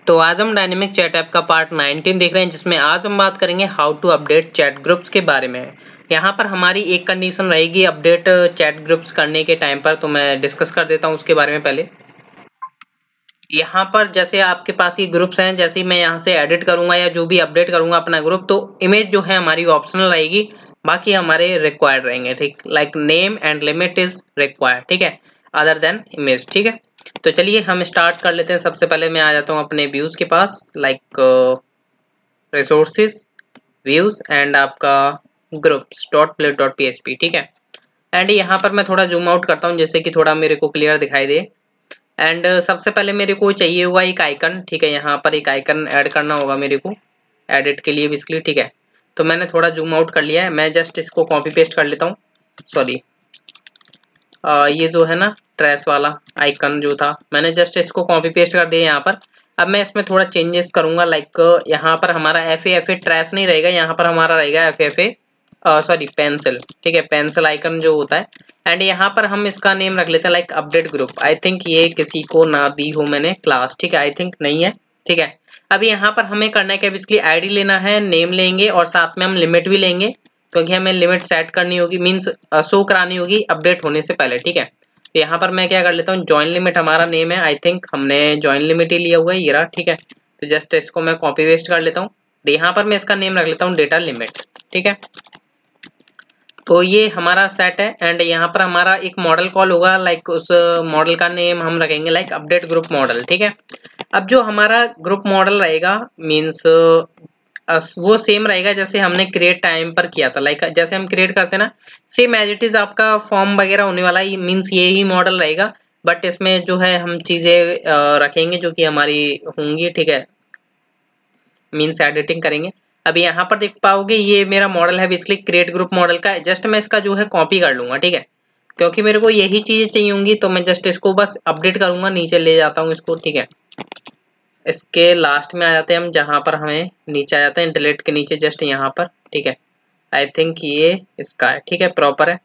तो आज हम डायनेमिक चैट ऐप का पार्ट 19 देख रहे हैं, जिसमें आज हम बात करेंगे how to update chat groups के बारे में। यहाँ पर हमारी एक कंडीशन रहेगी अपडेट चैट ग्रुप्स करने के टाइम पर, तो मैं डिस्कस कर देता हूँ उसके बारे में। पहले यहाँ पर जैसे आपके पास ये ग्रुप्स हैं, जैसे ही मैं यहाँ से एडिट करूंगा या जो भी अपडेट करूंगा अपना ग्रुप, तो इमेज जो है हमारी ऑप्शनल रहेगी, बाकी हमारे रिक्वायर्ड रहेंगे। ठीक, like name and limit is required, ठीक है, अदर देन इमेज। ठीक है, तो चलिए हम स्टार्ट कर लेते हैं। सबसे पहले मैं आ जाता हूँ अपने व्यूज के पास, लाइक रिसोर्सेज, व्यूज एंड आपका groups dot plate dot php। ठीक है, एंड यहाँ पर मैं थोड़ा जूम आउट करता हूँ जिससे कि थोड़ा मेरे को क्लियर दिखाई दे। एंड सबसे पहले मेरे को चाहिए होगा एक आइकन। ठीक है, यहाँ पर एक आइकन ऐड करना होगा मेरे को एडिट के लिए बेसिकली। ठीक है, तो मैंने थोड़ा जूम आउट कर लिया है, मैं जस्ट इसको कॉपी पेस्ट कर लेता हूँ। सॉरी, ये जो है ना ट्रेस वाला आइकन जो था, मैंने जस्ट इसको कॉपी पेस्ट कर दिया यहाँ पर। अब मैं इसमें थोड़ा चेंजेस करूंगा, लाइक यहाँ पर हमारा FA ट्रेस नहीं रहेगा, यहाँ पर हमारा रहेगा FA सॉरी पेंसिल। ठीक है, पेंसिल आइकन जो होता है। एंड यहाँ पर हम इसका नेम रख लेते हैं like update group. I think ये किसी को ना दी हो मैंने क्लास। ठीक है, आई थिंक नहीं है। ठीक है, अभी यहाँ पर हमें करना है क्या, बेसिकली आईडी लेना है, नेम लेंगे और साथ में हम लिमिट भी लेंगे, क्योंकि हमें लिमिट सेट करनी होगी, मीन्स शो करानी होगी अपडेट होने से पहले। ठीक है, तो यहाँ पर मैं क्या कर लेता हूँ, ज्वाइन लिमिट हमारा नेम है, आई थिंक हमने ज्वाइन लिमिट ही लिया हुआ है, ये रहा। ठीक है, तो जस्ट इसको मैं कॉपी पेस्ट कर लेता हूँ। यहाँ पर मैं इसका नेम रख लेता हूँ डेटा लिमिट। ठीक है, तो ये हमारा सेट है। एंड यहाँ पर हमारा एक मॉडल कॉल होगा, लाइक उस मॉडल का नेम हम रखेंगे लाइक अपडेट ग्रुप मॉडल। ठीक है, अब जो हमारा ग्रुप मॉडल रहेगा, मीन्स वो सेम रहेगा जैसे हमने क्रिएट टाइम पर किया था। लाइक जैसे हम क्रिएट करते हैं ना, सेम एज इट इज आपका फॉर्म वगैरह होने वाला है, मीन्स ये ही मॉडल रहेगा, बट इसमें जो है हम चीजें रखेंगे जो कि हमारी होंगी। ठीक है, मीन्स एडिटिंग करेंगे। अभी यहाँ पर देख पाओगे ये मेरा मॉडल है बेसिकली क्रिएट ग्रुप मॉडल का। जस्ट मैं इसका जो है कॉपी कर लूंगा। ठीक है, क्योंकि मेरे को यही चीजें चाहिए होंगी, तो मैं जस्ट इसको बस अपडेट करूंगा, नीचे ले जाता हूँ इसको। ठीक है, इसके लास्ट में आ जाते हैं हम, जहां पर हमें नीचे आ जाते हैं डिलीट के नीचे, जस्ट यहाँ पर। ठीक है, आई थिंक ये इसका है। ठीक है, प्रॉपर है।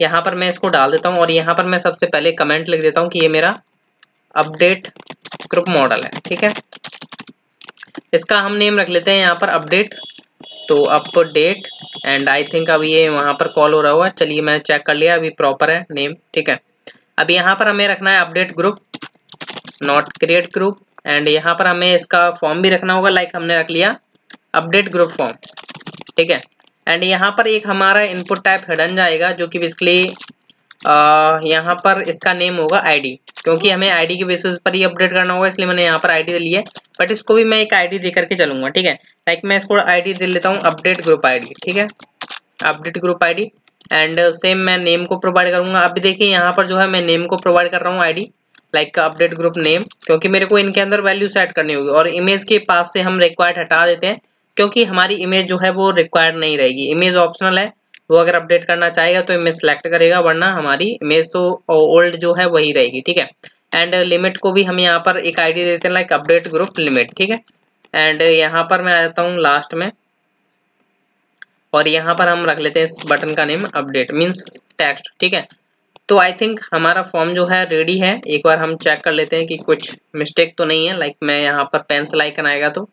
यहाँ पर मैं इसको डाल देता हूँ और यहाँ पर मैं सबसे पहले कमेंट लिख देता हूँ कि ये मेरा अपडेट ग्रुप मॉडल है। ठीक है, इसका हम नेम रख लेते हैं यहाँ पर अपडेट, तो अपडेट। एंड आई थिंक अब ये वहां पर कॉल हो रहा होगा, चलिए मैं चेक कर लिया, अभी प्रॉपर है नेम। ठीक है, अब यहाँ पर हमें रखना है update group not create group. And यहाँ पर हमें इसका फॉर्म भी रखना होगा, लाइक हमने रख लिया अपडेट ग्रुप फॉर्म। ठीक है, एंड यहाँ पर एक हमारा इनपुट टाइप हिडन जाएगा, जो कि बेसिकली यहाँ पर इसका नेम होगा आईडी, क्योंकि हमें आईडी के बेसिस पर ही अपडेट करना होगा, इसलिए मैंने यहाँ पर आईडी दे ली है। बट इसको भी मैं एक आईडी दे करके चलूंगा। ठीक है, लाइक मैं इसको आईडी दे लेता हूँ अपडेट ग्रुप आईडी। ठीक है, update group ID. And same मैं नेम को प्रोवाइड करूंगा। अब देखिए यहाँ पर जो है मैं नेम को प्रोवाइड कर रहा हूँ ID, like update group name, क्योंकि मेरे को इनके अंदर वैल्यू सेट करनी होगी। और इमेज के पास से हम रिक्वायर्ड हटा देते हैं, क्योंकि हमारी इमेज जो है वो रिक्वायर्ड नहीं रहेगी, इमेज ऑप्शनल है। वो अगर अपडेट करना चाहेगा तो इमेज सेलेक्ट करेगा, वरना हमारी इमेज तो ओल्ड जो है वही रहेगी। ठीक है, एंड लिमिट को भी हम यहाँ पर एक आईडी देते हैं लाइक अपडेट ग्रुप लिमिट। ठीक है, एंड यहाँ पर मैं आ जाता हूँ लास्ट में, और यहाँ पर हम रख लेते हैं इस बटन का नेम अपडेट मीन्स टेक्स्ट। ठीक है, तो आई थिंक हमारा फॉर्म जो है रेडी है। एक बार हम चेक कर लेते हैं कि कुछ मिस्टेक तो नहीं है। लाइक मैं यहाँ पर पेंसिल आइकन आएगा, तो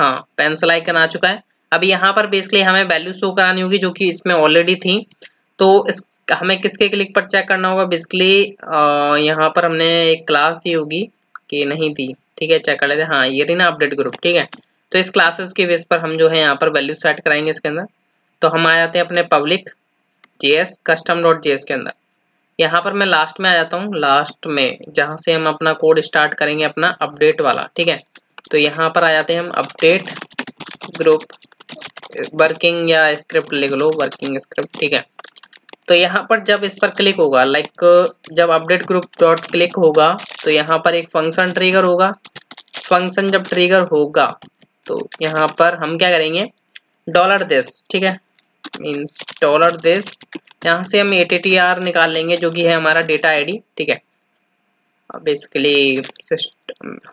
हाँ पेंसिल आइकन आ चुका है। अब यहाँ पर बेसिकली हमें वैल्यू शो करानी होगी जो कि इसमें ऑलरेडी थी, तो इस हमें किसके क्लिक पर चेक करना होगा, बेसिकली यहाँ पर हमने एक क्लास दी होगी कि नहीं थी। ठीक है, चेक कर लेते हैं, हाँ ये रही ना अपडेट ग्रुप। ठीक है, तो इस क्लासेस के बेस पर हम जो है यहाँ पर वैल्यू सेट कराएंगे इसके अंदर। तो हम आ जाते हैं अपने public JS custom dot JS के अंदर। यहाँ पर मैं लास्ट में आ जाता हूँ, लास्ट में जहाँ से हम अपना कोड स्टार्ट करेंगे अपना अपडेट वाला। ठीक है, तो यहाँ पर आ जाते हैं हम अपडेट ग्रुप वर्किंग, या स्क्रिप्ट लिख लो वर्किंग स्क्रिप्ट। ठीक है, तो यहाँ पर जब इस पर क्लिक होगा, लाइक जब अपडेट ग्रुप डॉट क्लिक होगा, तो यहाँ पर एक फंक्शन ट्रिगर होगा। फंक्शन जब ट्रिगर होगा तो यहाँ पर हम क्या करेंगे, $this। ठीक है, मीन्स $this, यहाँ से हम ATTR निकाल लेंगे जो कि है हमारा डेटा आईडी। ठीक है, बेसिकली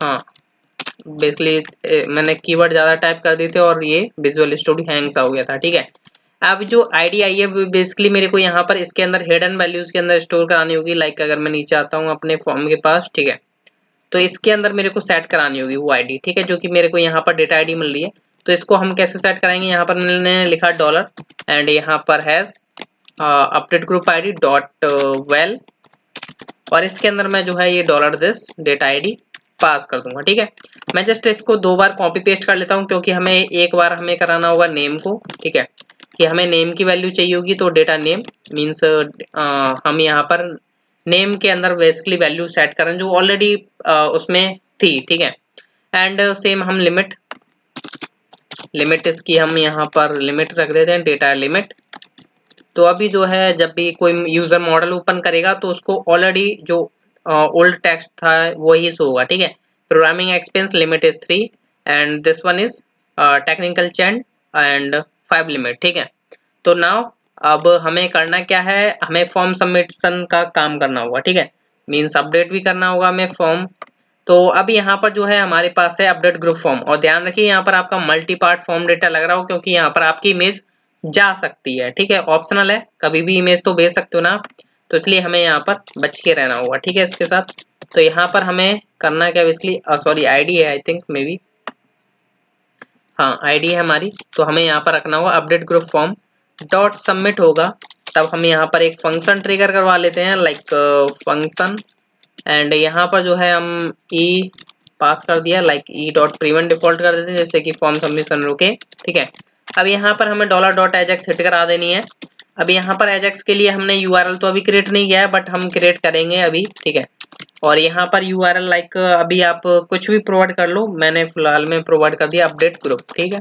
हाँ बेसिकली मैंने कीवर्ड ज़्यादा टाइप कर दिए थे और ये विजुअल स्टूडियो हैंग सा हो गया था। ठीक है, अब जो आईडी आई है बेसिकली मेरे को यहाँ पर इसके अंदर हिडन वैल्यूज के अंदर स्टोर करानी होगी। लाइक अगर मैं नीचे आता हूँ अपने फॉर्म के पास, ठीक है, तो इसके अंदर मेरे को सेट करानी होगी वो आईडी, ठीक है, जो कि मेरे को यहाँ पर डेटा आईडी मिल रही है। तो इसको हम कैसे सेट कराएंगे, यहाँ पर मैंने लिखा डॉलर एंड यहाँ पर hash update group ID dot well, और इसके अंदर मैं जो है ये डॉलर दिस डेटा आईडी पास कर दूंगा, ठीक है। मैं जस्ट इसको 2 बार कॉपी पेस्ट कर लेता हूँ, क्योंकि हमें एक बार हमें कराना होगा नेम को, ठीक है, कि हमें नेम की वैल्यू चाहिए होगी। तो डेटा नेम मीन्स हम यहाँ पर नेम के अंदर बेसिकली वैल्यू सेट करें जो ऑलरेडी उसमें थी, ठीक है। एंड सेम हम लिमिट इसकी हम यहाँ पर लिमिट रख देते हैं, डेटा लिमिट। तो अभी जो है जब भी कोई यूजर मॉडल ओपन करेगा तो उसको ऑलरेडी जो ओल्ड टेक्स्ट था वही शो होगा, ठीक है। Programming expense limit is 3 and this one is technical chat and 5 limit, ठीक है। तो नाउ अब हमें करना क्या है, हमें फॉर्म सबमिशन का काम करना होगा, ठीक है, मीन्स अपडेट भी करना होगा हमें फॉर्म। तो अब यहाँ पर जो है हमारे पास है अपडेट ग्रुप फॉर्म, और ध्यान रखिए यहाँ पर आपका मल्टी पार्ट फॉर्म डेटा लग रहा हो, क्योंकि यहाँ पर आपकी इमेज जा सकती है, ठीक है, ऑप्शनल है, कभी भी इमेज तो भेज सकते हो ना, तो इसलिए हमें यहाँ पर बच के रहना होगा, ठीक है, इसके साथ। तो यहाँ पर हमें करना क्या, बेसिकली सॉरी आईडी है, आई थिंक मे बी, हाँ आईडी है हमारी। तो हमें यहाँ पर रखना होगा update group form dot submit होगा, तब हम यहाँ पर एक फंक्शन ट्रिगर करवा लेते हैं, लाइक फंक्शन, एंड यहाँ पर जो है हम ई पास कर दिया, like E dot prevent default कर देते हैं, जैसे कि फॉर्म सबमिशन रुके, ठीक है। अब यहाँ पर हमें डॉलर डॉट एजेक्स हिट करा देनी है। अब यहाँ पर एजेक्स के लिए हमने यूआरएल तो अभी क्रिएट नहीं किया है, बट हम क्रिएट करेंगे अभी, ठीक है। और यहाँ पर यूआरएल लाइक अभी आप कुछ भी प्रोवाइड कर लो, मैंने फिलहाल में प्रोवाइड कर दिया अपडेट ग्रुप, ठीक है।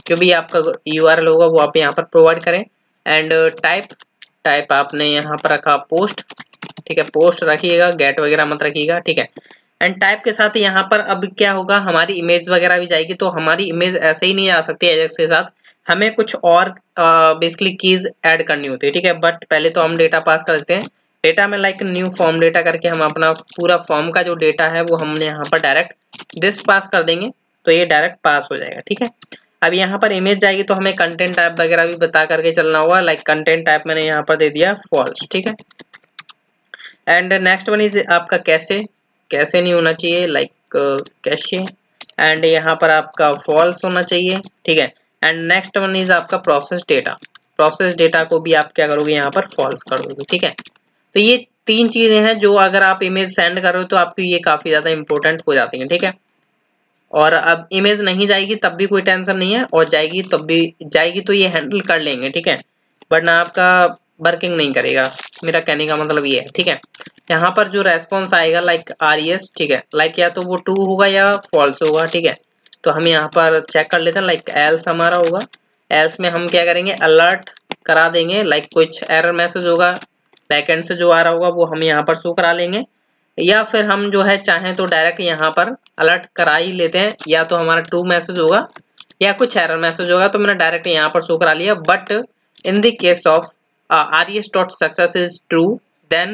जो भी आपका यूआरएल होगा वो आप यहाँ पर प्रोवाइड करें। एंड टाइप आपने यहाँ पर रखा पोस्ट, ठीक है, पोस्ट रखिएगा, गेट वगैरह मत रखिएगा, ठीक है। एंड टाइप के साथ यहाँ पर अब क्या होगा, हमारी इमेज वगैरह भी जाएगी। तो हमारी इमेज ऐसे ही नहीं आ सकती एजेक्स के साथ, हमें कुछ और बेसिकली कीज ऐड करनी होती है, ठीक है। बट पहले तो हम डेटा पास कर देते हैं, डेटा में लाइक न्यू फॉर्म डेटा करके हम अपना पूरा फॉर्म का जो डेटा है वो हमने यहाँ पर डायरेक्ट दिस पास कर देंगे, तो ये डायरेक्ट पास हो जाएगा, ठीक है। अब यहाँ पर इमेज जाएगी तो हमें कंटेंट टाइप वगैरह भी बता करके चलना होगा, लाइक कंटेंट टाइप मैंने यहाँ पर दे दिया फॉल्स, ठीक है। एंड नेक्स्ट वन इज आपका कैसे नहीं होना चाहिए, लाइक कैशे, एंड यहाँ पर आपका फॉल्स होना चाहिए, ठीक है। एंड नेक्स्ट वन इज आपका प्रोसेस डेटा को भी आप क्या करोगे, यहाँ पर फॉल्स कर दोगे, ठीक है। तो ये 3 चीजें हैं जो अगर आप इमेज सेंड कर रहे हो तो आपकी ये काफी ज्यादा इंपॉर्टेंट हो जाती हैं, ठीक है। और अब इमेज नहीं जाएगी तब भी कोई टेंशन नहीं है, और जाएगी तब भी जाएगी तो ये हैंडल कर लेंगे, ठीक है, बट ना आपका वर्किंग नहीं करेगा, मेरा कहने का मतलब ये है, ठीक है। यहाँ पर जो रेस्पॉन्स आएगा लाइक RES, ठीक है, लाइक या तो वो ट्रू होगा या फॉल्स होगा, ठीक है। तो हम यहाँ पर चेक कर लेते हैं, लाइक एल्स हमारा होगा, एल्स में हम क्या करेंगे, अलर्ट करा देंगे, लाइक कुछ एरर मैसेज होगा बैकएंड से जो आ रहा होगा वो हम यहाँ पर शो करा लेंगे, या फिर हम जो है चाहें तो डायरेक्ट यहाँ पर अलर्ट करा ही लेते हैं, या तो हमारा ट्रू मैसेज होगा या कुछ एरर मैसेज होगा, तो मैंने डायरेक्ट यहाँ पर शो करा लिया। But in the case of RES.success is true, then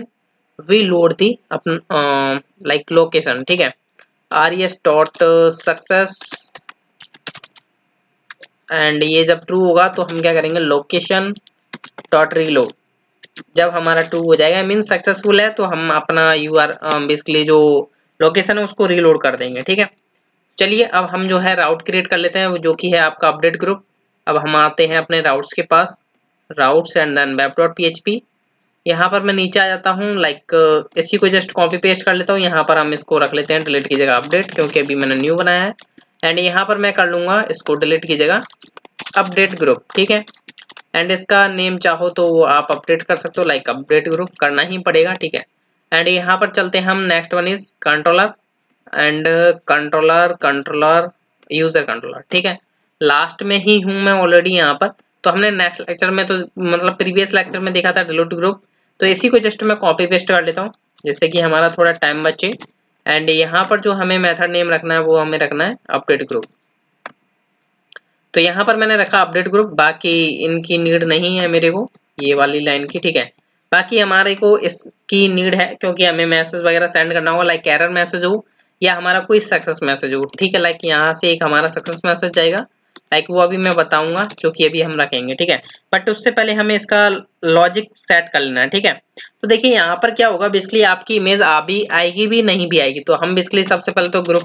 we load the like location, ठीक है, RES.success, एंड ये जब ट्रू होगा तो हम क्या करेंगे, लोकेशन डॉट रीलोड, जब हमारा ट्रू हो जाएगा मीन सक्सेसफुल है, तो हम अपना बेसिकली जो लोकेशन है उसको रीलोड कर देंगे, ठीक है। चलिए अब हम जो है राउट क्रिएट कर लेते हैं, जो कि है आपका अपडेट ग्रुप। अब हम आते हैं अपने राउट्स के पास, राउट्स एंड देन web.php। यहाँ पर मैं नीचे आ जाता हूँ, लाइक इसी को जस्ट कॉपी पेस्ट कर लेता हूँ, यहाँ पर हम इसको रख लेते हैं डिलीट की जगह अपडेट, क्योंकि अभी मैंने न्यू बनाया है। एंड यहाँ पर मैं कर लूँगा इसको डिलीट की जगह अपडेट ग्रुप, ठीक है। एंड इसका नेम चाहो तो आप अपडेट कर सकते हो, लाइक अपडेट ग्रुप करना ही पड़ेगा, ठीक है। एंड यहाँ पर चलते हैं हम, next one is controller, and controller user controller, ठीक है। लास्ट में ही हूँ मैं ऑलरेडी यहाँ पर, तो हमने नेक्स्ट लेक्चर में तो मतलब प्रीवियस लेक्चर में देखा था डिलीट ग्रुप, तो इसी को जस्ट मैं कॉपी पेस्ट कर लेता हूँ जिससे कि हमारा थोड़ा टाइम बचे। एंड यहाँ पर जो हमें मेथड नेम रखना है वो हमें रखना है अपडेट ग्रुप, तो यहाँ पर मैंने रखा अपडेट ग्रुप, बाकी इनकी नीड नहीं है मेरे को ये वाली लाइन की, ठीक है। बाकी हमारे को इसकी नीड है क्योंकि हमें मैसेज वगैरह सेंड करना होगा, लाइक एरर मैसेज हो या हमारा कोई सक्सेस मैसेज हो, ठीक है। लाइक यहाँ से एक हमारा सक्सेस मैसेज जाएगा लाइक वो अभी मैं बताऊंगा, जो कि अभी हम रखेंगे, ठीक है। बट उससे पहले हमें इसका लॉजिक सेट कर लेना है, ठीक है। तो देखिए यहाँ पर क्या होगा, बेसिकली आपकी इमेज आ भी आएगी भी नहीं भी आएगी। तो हम बेसिकली सबसे पहले तो ग्रुप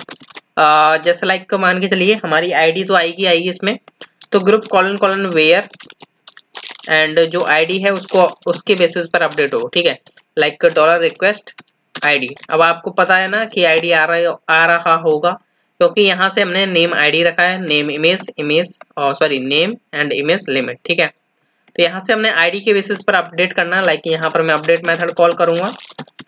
जैसे लाइक मान के चलिए हमारी आईडी तो आएगी इसमें, तो group colon colon where and जो आईडी है उसको उसके बेसिस पर अपडेट हो, ठीक है। Like dollar request ID. अब आपको पता है ना कि आईडी आ रहा होगा, क्योंकि यहाँ से हमने नेम आईडी रखा है, name image sorry name and image limit, ठीक है। तो यहाँ से हमने आईडी के बेसिस पर अपडेट करना है। लाइक यहाँ पर मैं अपडेट मेथड कॉल करूंगा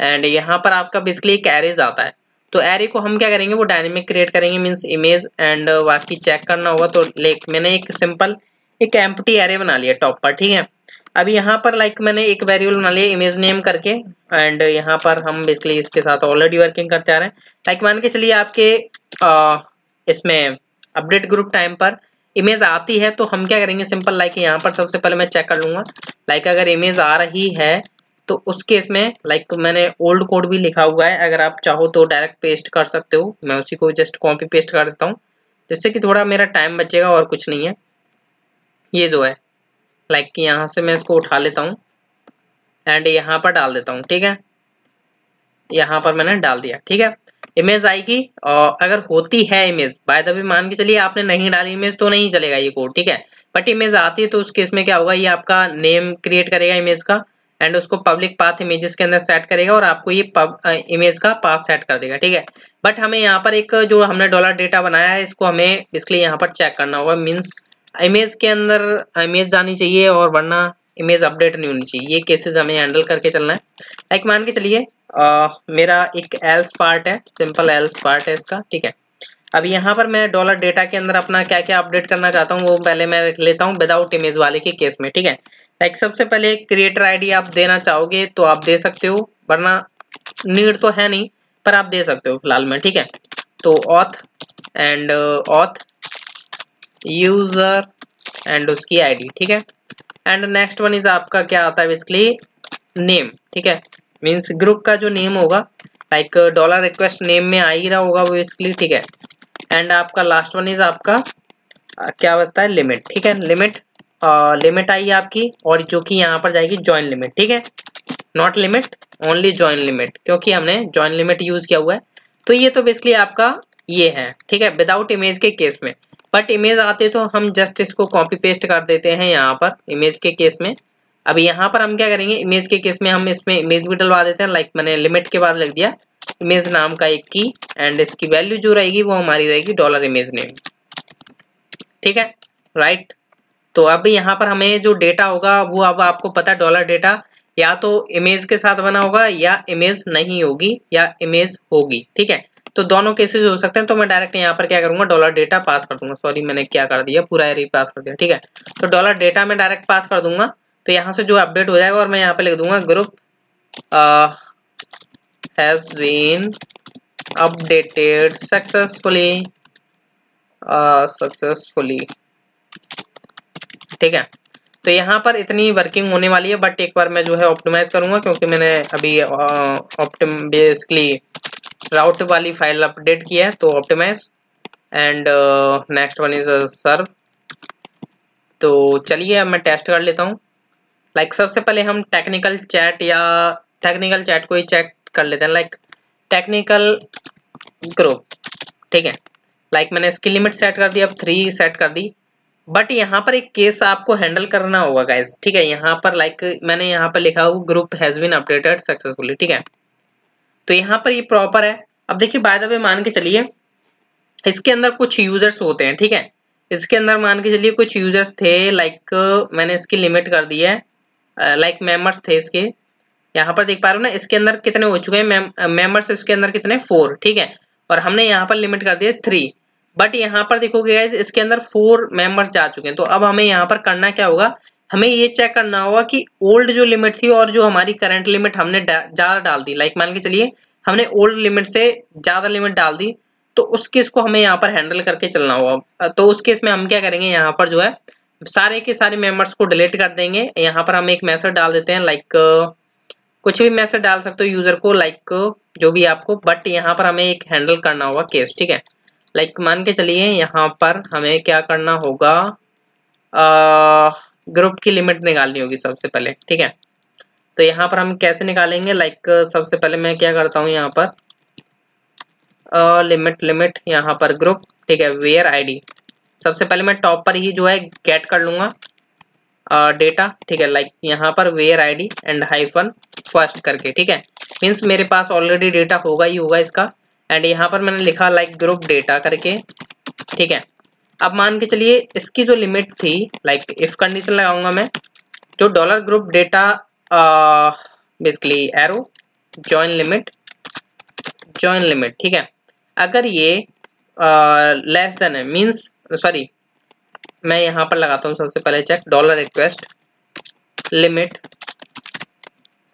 एंड यहाँ पर आपका बेसिकली एक एरेज आता है। तो एरे को हम क्या करेंगे, वो डायनेमिक क्रिएट करेंगे, मीन्स इमेज एंड बाकी चेक करना होगा। तो लाइक मैंने एक सिंपल एक एम्प्टी एरे बना लिया टॉप पर, ठीक है। अभी यहाँ पर लाइक मैंने एक वेरिएबल बना लिया इमेज नेम करके एंड यहाँ पर हम बेसिकली इसके साथ ऑलरेडी वर्किंग करते आ रहे हैं। लाइक मान के चलिए आपके इसमें अपडेट ग्रुप टाइम पर इमेज आती है, तो हम क्या करेंगे सिंपल, लाइक यहाँ पर सबसे पहले मैं चेक कर लूंगा। लाइक अगर इमेज आ रही है तो उस केस में लाइक मैंने ओल्ड कोड भी लिखा हुआ है, अगर आप चाहो तो डायरेक्ट पेस्ट कर सकते हो। मैं उसी को जस्ट कॉपी पेस्ट कर देता हूँ, जिससे कि थोड़ा मेरा टाइम बचेगा और कुछ नहीं है। ये जो है लाइक कि यहाँ से मैं इसको उठा लेता हूँ एंड यहाँ पर डाल देता हूँ, ठीक है। यहाँ पर मैंने डाल दिया, ठीक है। इमेज आएगी और अगर होती है इमेज, बाय द वे मान के चलिए आपने नहीं डाली इमेज तो नहीं चलेगा ये कोड, ठीक है। बट इमेज आती है तो उस केस में क्या होगा, ये आपका नेम क्रिएट करेगा इमेज का एंड उसको पब्लिक पाथ इमेजेस के अंदर सेट करेगा और आपको ये इमेज का पाथ सेट कर देगा, ठीक है। बट हमें यहाँ पर एक जो हमने डॉलर डेटा बनाया है इसको हमें इसलिए यहाँ पर चेक करना होगा, मीन्स इमेज के अंदर इमेज जानी चाहिए और वरना इमेज अपडेट नहीं होनी चाहिए। ये केसेस हमें हैंडल करके चलना है। लाइक मान के चलिए मेरा एक एल्स पार्ट है, सिंपल एल्स पार्ट है इसका, ठीक है। अभी यहाँ पर मैं डॉलर डेटा के अंदर अपना क्या क्या अपडेट करना चाहता हूँ वो पहले मैं रख लेता हूँ विदाउट इमेज वाले के केस में, ठीक है। लाइक सबसे पहले क्रिएटर आईडी आप देना चाहोगे तो आप दे सकते हो, वरना नीड तो है नहीं पर आप दे सकते हो फिलहाल में, ठीक है। तो auth and auth user and उसकी आईडी, ठीक है। एंड नेक्स्ट वन इज आपका क्या आता है बेसिकली नेम, ठीक है। मीन्स ग्रुप का जो नेम होगा, लाइक डॉलर रिक्वेस्ट नेम में आ ही रहा होगा वो बेसिकली, ठीक है। एंड आपका लास्ट वन इज आपका क्या बचता है लिमिट, ठीक है। लिमिट आई आपकी और जो कि यहाँ पर जाएगी जॉइन लिमिट, ठीक है। Not limit, only join limit, क्योंकि हमने जॉइन लिमिट यूज किया हुआ है। तो ये तो बेसिकली आपका ये है, ठीक है, विदाउट इमेज के केस में। बट इमेज आते तो हम जस्ट इसको कॉपी पेस्ट कर देते हैं यहाँ पर इमेज के केस में। अभी यहाँ पर हम क्या करेंगे, इमेज के केस में हम इसमें इमेज भी डलवा देते हैं। लाइक मैंने लिमिट के बाद लिख दिया इमेज नाम का एक की एंड इसकी वैल्यू जो रहेगी वो हमारी रहेगी डॉलर इमेज नेम, ठीक है, राइट। तो अब यहाँ पर हमें जो डेटा होगा वो अब आपको पता है डॉलर डेटा या तो इमेज के साथ बना होगा या इमेज नहीं होगी या इमेज होगी, ठीक है। तो दोनों केसेस हो सकते हैं। तो मैं डायरेक्ट यहाँ पर क्या करूंगा, डॉलर डेटा पास कर दूंगा। सॉरी मैंने क्या कर दिया, पूरा एरे पास कर दिया, ठीक है। तो डॉलर डेटा में डायरेक्ट पास कर दूंगा, तो यहाँ से जो अपडेट हो जाएगा और मैं यहाँ पे लिख दूंगा group has been updated successfully ठीक है। तो यहाँ पर इतनी वर्किंग होने वाली है, बट एक बार मैं जो है ऑप्टिमाइज करूंगा, क्योंकि मैंने अभी बेसिकली राउट वाली फाइल अपडेट की है। तो optimize and next one is serve. तो चलिए अब मैं टेस्ट कर लेता हूँ। लाइक सबसे पहले हम टेक्निकल चैट को ही चेक कर लेते हैं। लाइक टेक्निकल ग्रुप, ठीक है। लाइक मैंने इसकी लिमिट सेट कर दी, अब 3 सेट कर दी। बट यहाँ पर एक केस आपको हैंडल करना होगा गाइस, ठीक है। यहाँ पर लाइक मैंने यहाँ पर लिखा हुआ group has been updated successfully, ठीक है। तो यहाँ पर ये प्रॉपर है। अब देखिए बाय द वे मान के चलिए इसके अंदर कुछ यूजर्स होते हैं, ठीक है। इसके अंदर मान के चलिए कुछ यूजर्स थे, लाइक मैंने इसकी लिमिट कर दी है, लाइक मेंबर्स थे इसके। यहाँ पर देख पा रहे हो ना इसके अंदर कितने हो चुके हैं मेंबर्स, इसके अंदर कितने 4, ठीक है। और हमने यहाँ पर लिमिट कर दी है 3। बट यहाँ पर देखोगे गाइस इसके अंदर 4 मेंबर्स जा चुके हैं। तो अब हमें यहाँ पर करना क्या होगा, हमें ये चेक करना होगा कि ओल्ड जो लिमिट थी और जो हमारी करंट लिमिट हमने ज्यादा डाल दी। लाइक मान के चलिए हमने ओल्ड लिमिट से ज्यादा लिमिट डाल दी, तो उस केस को हमें यहाँ पर हैंडल करके चलना होगा। तो उस केस में हम क्या करेंगे, यहाँ पर जो है सारे के सारे मेंबर्स को डिलीट कर देंगे। यहाँ पर हम एक मैसेज डाल देते हैं, लाइक कुछ भी मैसेज डाल सकते हो यूजर को, लाइक जो भी आपको, बट यहाँ पर हमें एक हैंडल करना होगा केस, ठीक है। लाइक मान के चलिए यहाँ पर हमें क्या करना होगा, ग्रुप की लिमिट निकालनी होगी सबसे पहले, ठीक है। तो यहाँ पर हम कैसे निकालेंगे, लाइक सबसे पहले मैं क्या करता हूँ यहाँ पर लिमिट यहाँ पर ग्रुप, ठीक है, वेयर आईडी। सबसे पहले मैं टॉप पर ही जो है गेट कर लूंगा डेटा, ठीक है, लाइक यहाँ पर where ID and hyphen first करके, ठीक है। मीन्स मेरे पास ऑलरेडी डेटा होगा ही होगा इसका, एंड यहाँ पर मैंने लिखा लाइक ग्रुप डेटा करके, ठीक है। अब मान के चलिए इसकी जो लिमिट थी, लाइक इफ कंडीशन लगाऊंगा मैं, जो dollar group data basically arrow join limit, ठीक है। अगर ये लेस देन है, मीन्स सॉरी, मैं यहाँ पर लगाता हूँ सबसे पहले check dollar request limit,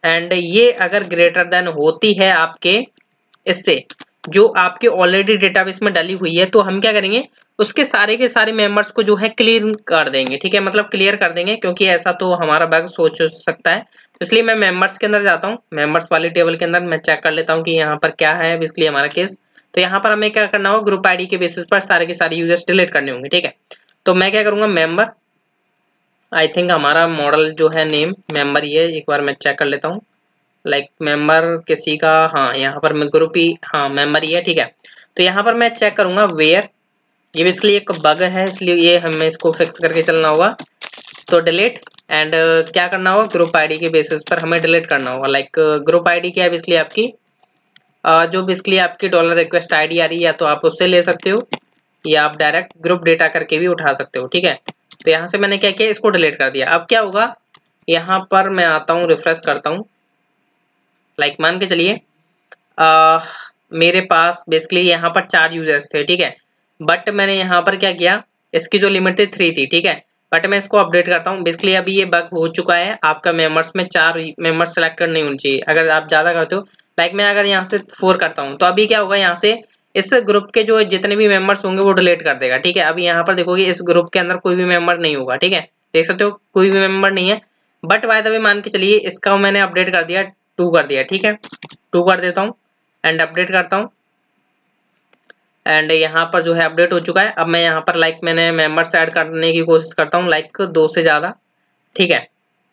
and ये अगर ग्रेटर देन होती है आपके इससे जो आपके ऑलरेडी डेटाबेस में डली हुई है, तो हम क्या करेंगे, उसके सारे के सारे मेंबर्स को जो है क्लियर कर देंगे, ठीक है, मतलब क्लियर कर देंगे, क्योंकि ऐसा तो हमारा बग सोच सकता है। तो इसलिए मैं मेंबर्स के अंदर जाता हूँ, मेंबर्स वाली टेबल के अंदर मैं चेक कर लेता हूँ कि यहाँ पर क्या है बेसिकली हमारा केस। तो यहाँ पर हमें क्या करना होगा, ग्रुप आईडी के बेसिस पर सारे के सारे यूजर्स डिलीट करने होंगे, ठीक है। तो मैं क्या करूंगा, मेंबर, आई थिंक हमारा मॉडल जो है नेम मेंबर ही है, एक बार मैं चेक कर लेता हूँ, लाइक मेंबर किसी का, हाँ यहाँ पर मैं ग्रुप ही, हाँ मेंबर ही है, ठीक है। तो यहाँ पर मैं चेक करूंगा वेयर, ये बेसिकली एक बग है इसलिए ये हमें इसको फिक्स करके चलना होगा। तो डिलीट एंड क्या करना होगा, ग्रुप आईडी के बेसिस पर हमें डिलीट करना होगा। लाइक ग्रुप आईडी क्या है बेसिकली आपकी, जो बेसिकली आपकी डॉलर रिक्वेस्ट आईडी आ रही है, या तो आप उससे ले सकते हो या आप डायरेक्ट ग्रुप डेटा करके भी उठा सकते हो, ठीक है। तो यहाँ से मैंने क्या किया, इसको डिलीट कर दिया। अब क्या होगा, यहाँ पर मैं आता हूँ, रिफ्रेश करता हूँ, लाइक मान के चलिए मेरे पास बेसिकली यहाँ पर 4 यूजर्स थे, ठीक है। बट मैंने यहाँ पर क्या किया, इसकी जो लिमिट थी 3 थी, ठीक है। बट मैं इसको अपडेट करता हूँ, बेसिकली अभी ये बग हो चुका है, आपका मेंबर्स में 4 मेंबर्स सेलेक्टेड नहीं होनी चाहिए अगर आप ज़्यादा करते हो। लाइक मैं अगर यहाँ से 4 करता हूँ, तो अभी क्या होगा, यहाँ से इस ग्रुप के जो जितने भी मेंबर्स होंगे वो डिलीट कर देगा, ठीक है। अभी यहाँ पर देखोगे इस ग्रुप के अंदर कोई भी मेंबर नहीं होगा, ठीक है, देख सकते हो कोई भी मेंबर नहीं है। बट बाय द वे मान के चलिए इसका मैंने अपडेट कर दिया, 2 कर दिया, ठीक है, 2 कर देता हूँ एंड अपडेट करता हूँ, एंड यहाँ पर जो है अपडेट हो चुका है। अब मैं यहाँ पर लाइक मैंने मेंबर्स ऐड करने की कोशिश करता हूँ, लाइक 2 से ज़्यादा, ठीक है।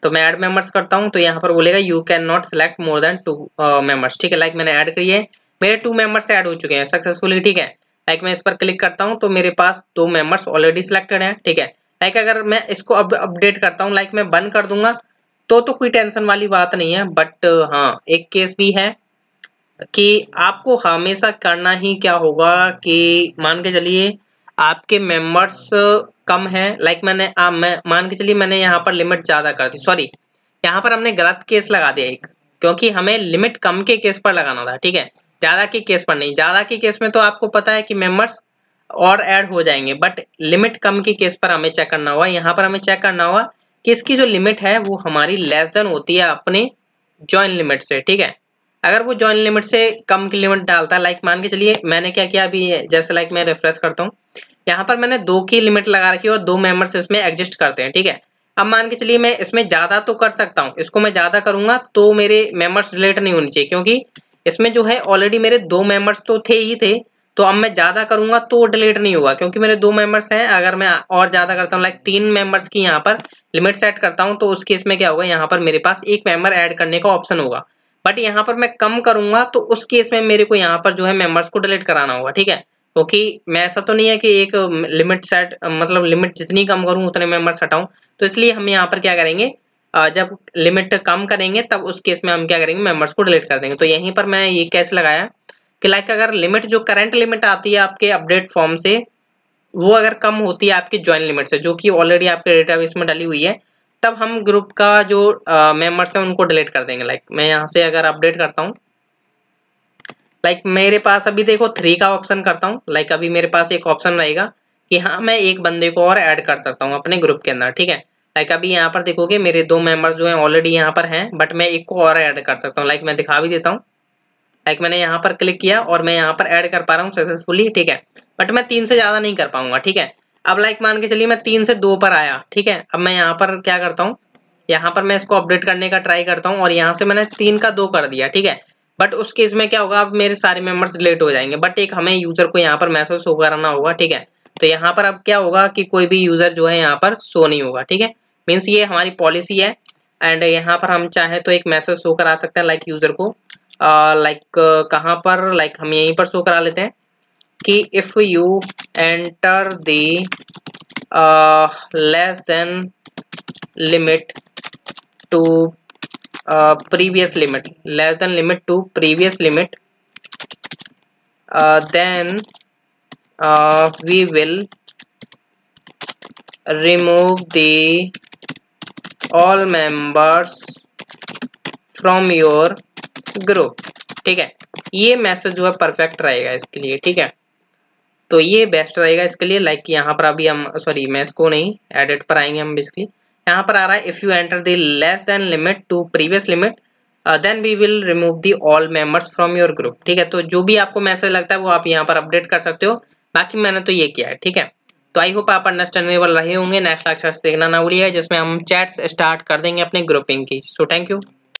तो मैं ऐड मेंबर्स करता हूँ, तो यहाँ पर बोलेगा you can not select more than 2 members, ठीक है। लाइक मैंने ऐड करी है, मेरे 2 मेंबर्स ऐड हो चुके हैं सक्सेसफुली, ठीक है। लाइक मैं इस पर क्लिक करता हूँ तो मेरे पास 2 मेंबर्स ऑलरेडी सिलेक्टेड हैं, ठीक है। लाइक अगर मैं इसको अब अपडेट करता हूँ, लाइक मैं बंद कर दूंगा तो कोई टेंशन वाली बात नहीं है। बट हाँ, एक केस भी है कि आपको हमेशा करना ही क्या होगा कि मान के चलिए आपके मेंबर्स कम है, लाइक मैं मान के चलिए मैंने यहाँ पर लिमिट ज्यादा कर दी, सॉरी यहाँ पर हमने गलत केस लगा दिया एक, क्योंकि हमें लिमिट कम के केस पर लगाना था, ठीक है, ज्यादा के केस पर नहीं। ज्यादा के केस में तो आपको पता है कि मेंबर्स और ऐड हो जाएंगे, बट लिमिट कम के केस पर हमें चेक करना होगा। यहाँ पर हमें चेक करना होगा कि इसकी जो लिमिट है वो हमारी लेस देन होती है अपने जॉइन लिमिट से, ठीक है। अगर वो जॉइन लिमिट से कम की लिमिट डालता है, लाइक मान के चलिए मैंने क्या किया अभी, जैसे लाइक मैं रिफ्रेश करता हूँ, यहाँ पर मैंने 2 की लिमिट लगा रखी है और 2 मेंबर्स इसमें एग्जिस्ट करते हैं, ठीक है। अब मान के चलिए मैं इसमें ज्यादा तो कर सकता हूँ, इसको मैं ज्यादा करूंगा तो मेरे मेंबर्स डिलीट नहीं होनी चाहिए, क्योंकि इसमें जो है ऑलरेडी मेरे 2 मेंबर्स तो थे ही थे। तो अब मैं ज्यादा करूंगा तो डिलीट नहीं होगा, क्योंकि मेरे 2 मेंबर्स हैं। अगर मैं और ज्यादा करता हूँ, लाइक 3 मेंबर्स की यहाँ पर लिमिट सेट करता हूँ, तो उस केस में क्या होगा, यहाँ पर मेरे पास एक मेंबर ऐड करने का ऑप्शन होगा। बट यहाँ पर मैं कम करूंगा तो उस केस में मेरे को यहाँ पर जो है मेंबर्स को डिलीट कराना होगा, ठीक है। क्योंकि मैं ऐसा तो नहीं है कि एक लिमिट सेट, मतलब लिमिट जितनी कम करूं उतने मेंबर्स हटाऊं। तो इसलिए हम यहाँ पर क्या करेंगे, जब लिमिट कम करेंगे तब उस केस में हम क्या करेंगे, मेंबर्स को डिलीट कर देंगे। तो यहीं पर मैं ये केस लगाया कि लाइक अगर लिमिट जो करंट लिमिट आती है आपके अपडेट फॉर्म से, वो अगर कम होती है आपकी ज्वाइन लिमिट से, जो कि ऑलरेडी आपके डेटाबेस में डली हुई है, तब हम ग्रुप का जो मेंबर्स हैं उनको डिलीट कर देंगे। लाइक मैं यहाँ से अगर अपडेट करता हूँ, लाइक मेरे पास अभी देखो 3 का ऑप्शन करता हूँ, लाइक अभी मेरे पास एक ऑप्शन रहेगा कि हाँ मैं एक बंदे को और ऐड कर सकता हूँ अपने ग्रुप के अंदर, ठीक है। लाइक अभी यहाँ पर देखोगे मेरे 2 मेंबर्स जो हैं ऑलरेडी यहाँ पर हैं, बट मैं एक को और ऐड कर सकता हूँ। लाइक मैं दिखा भी देता हूँ, लाइक मैंने यहाँ पर क्लिक किया और मैं यहाँ पर ऐड कर पा रहा हूँ सक्सेसफुली, ठीक है। बट मैं 3 से ज्यादा नहीं कर पाऊंगा, ठीक है। अब लाइक मान के चलिए मैं 3 से 2 पर आया, ठीक है। अब मैं यहाँ पर क्या करता हूँ, यहाँ पर मैं इसको अपडेट करने का ट्राई करता हूँ और यहाँ से मैंने 3 का 2 कर दिया, ठीक है। बट उस केस में क्या होगा, अब मेरे सारे मेंबर्स डिलीट हो जाएंगे, बट एक हमें यूजर को यहाँ पर मैसेज शो कराना होगा, ठीक है। तो यहाँ पर अब क्या होगा कि कोई भी यूजर जो है यहाँ पर शो नहीं होगा, ठीक है। मीन्स ये हमारी पॉलिसी है। एंड यहाँ पर हम चाहें तो एक मैसेज शो करा सकते हैं लाइक यूजर को, लाइक कहाँ पर, लाइक हम यहीं पर शो करा लेते हैं कि if you enter the less than limit to previous limit, less than limit to previous limit, then we will remove the all members from your group, ठीक है। ये मैसेज जो है परफेक्ट रहेगा इसके लिए, ठीक है। तो ये बेस्ट रहेगा इसके लिए। लाइक यहाँ पर अभी हम, सॉरी मैं इसको नहीं, एडिट पर आएंगे हम। बेसिकली यहाँ पर आ रहा है if you enter the less than limit to previous limit then we will remove the all members from your group, ठीक है। तो जो भी आपको मैसेज लगता है वो आप यहाँ पर अपडेट कर सकते हो। बाकी मैंने तो ये किया है, ठीक है। तो आई होप आप अंडरस्टैंडेबल रहे होंगे। नेक्स्ट लेक्चर देखना ना भूलिए जिसमें हम चैट्स स्टार्ट कर देंगे अपने ग्रुपिंग की। So thank you.